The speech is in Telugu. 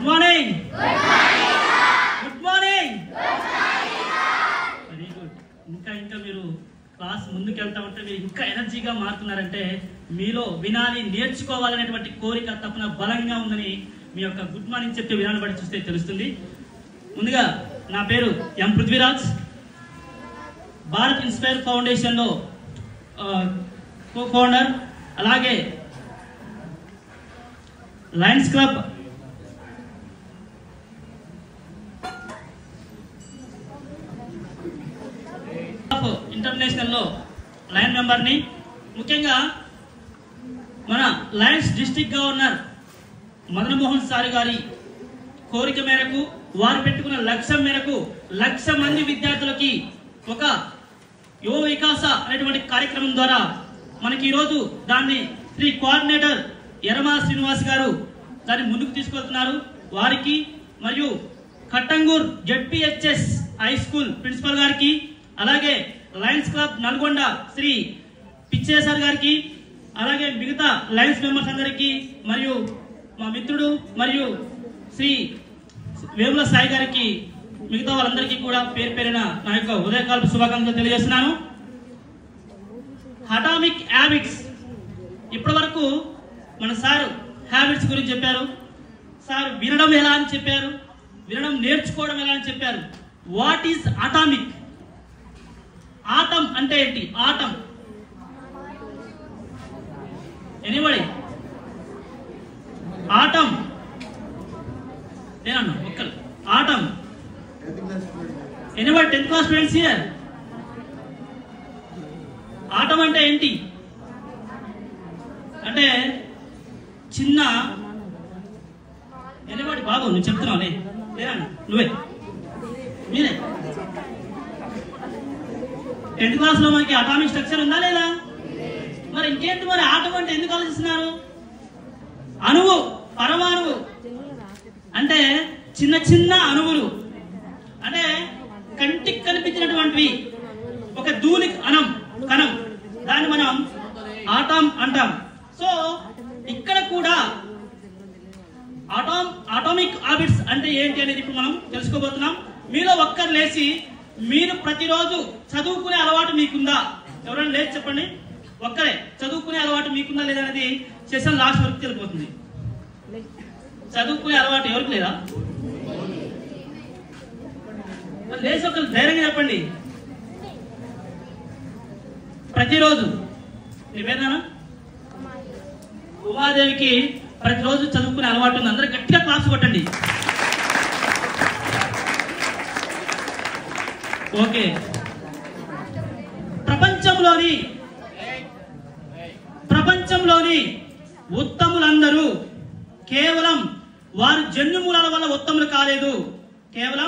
Morning good morning very good. ఇంకా మీరు క్లాస్ ముందుకు వెళ్తా ఉంటే మీరు ఇంకా ఎనర్జీగా మారుతున్నారంటే మీలో వినాలి నేర్చుకోవాలనేటువంటి కోరిక తప్పన బలంగా ఉందని మీ యొక్క గుడ్ మార్నింగ్ చెప్పే విధానం బట్టి చూస్తే తెలుస్తుంది. ముందుగా నా పేరు ఎం పృథ్వీరాజ్, భారత్ ఇన్స్పైర్ ఫౌండేషన్లో కో ఫౌండర్, అలాగే లయన్స్ క్లబ్ ఇంటర్నేషనల్లో లయన్ మెంబర్ని. ముఖ్యంగా మన lions district governor Madan Mohan sir గారి కోరిక మేరకు, వారు పెట్టుకున్న లక్ష్యం మేరకు 1,00,000 మంది విద్యార్థులకి ఒక యువ వికాస అనేటువంటి కార్యక్రమం ద్వారా మనకి ఈరోజు దాన్ని శ్రీ కోఆర్డినేటర్ ఎర్రమాల శ్రీనివాస్ గారు దాన్ని ముందుకు తీసుకెళ్తున్నారు. వారికి మరియు Kattangur ZPHS high school principal గారికి, అలాగే Lions Club Nalgonda Shri Pichaiah sir గారికి, అలాగే మిగతా లయన్స్ మెంబర్స్ అందరికీ, మరియు మా మిత్రుడు మరియు శ్రీ వేముల సాయి గారికి, మిగతా వాళ్ళందరికీ కూడా పేరు పేరిన నా యొక్క ఉదయకాల శుభాకాంక్షలు తెలియజేస్తున్నాను. అటామిక్ హ్యాబిట్స్, ఇప్పటి వరకు మన సార్ హ్యాబిట్స్ గురించి చెప్పారు. సార్ వినడం ఎలా అని చెప్పారు, వినడం నేర్చుకోవడం ఎలా అని చెప్పారు. What is atomic? ఆటం అంటే ఏంటి? Atom anybody? ఆటం నేనన్నా ఒక్కరు. Atom anybody? 10th class students here? Atom అంటే ఏంటి? అంటే చిన్న ఎనీబడి? బాబు నువ్వు చెప్తున్నావు లేనా? నువ్వే మీరే 10th class లో మనకి అటామిక్ స్ట్రక్చర్ ఉందా లేదా? మరి ఇంకేంటి మరి ఆటం అంటే ఎందుకు ఆలోచిస్తున్నారు? అణువు, పరమాణువు అంటే చిన్న చిన్న అణువులు, అంటే కంటికి కనిపించినటువంటివి. ఒక ధూళి కణం, దాన్ని మనం ఆటం అంటాం. సో ఇక్కడ కూడా అటామిక్ హ్యాబిట్స్ అంటే ఏంటి అనేది ఇప్పుడు మనం తెలుసుకోబోతున్నాం. మీలో ఒక్కరు లేచి మీరు ప్రతిరోజు చదువుకునే అలవాటు మీకుందా? ఎవరైనా లేచి చెప్పండి. ఒక్కరే చదువుకునే అలవాటు మీకుందా లేదా అనేది సెషన్ లాస్ట్ వరకు తెలిపోతుంది. చదువుకునే అలవాటు ఎవరికి లేదా? లేచి ఒకరు ధైర్యంగా చెప్పండి. ప్రతిరోజు నివేదన ఉమాదేవికి ప్రతిరోజు చదువుకునే అలవాటు ఉంది. అందరూ గట్టిగా క్లాస్ కొట్టండి. ఓకే. ప్రపంచంలోని ఉత్తములందరూ కేవలం వారి జన్యుమూలాల వల్ల ఉత్తములు కాలేదు, కేవలం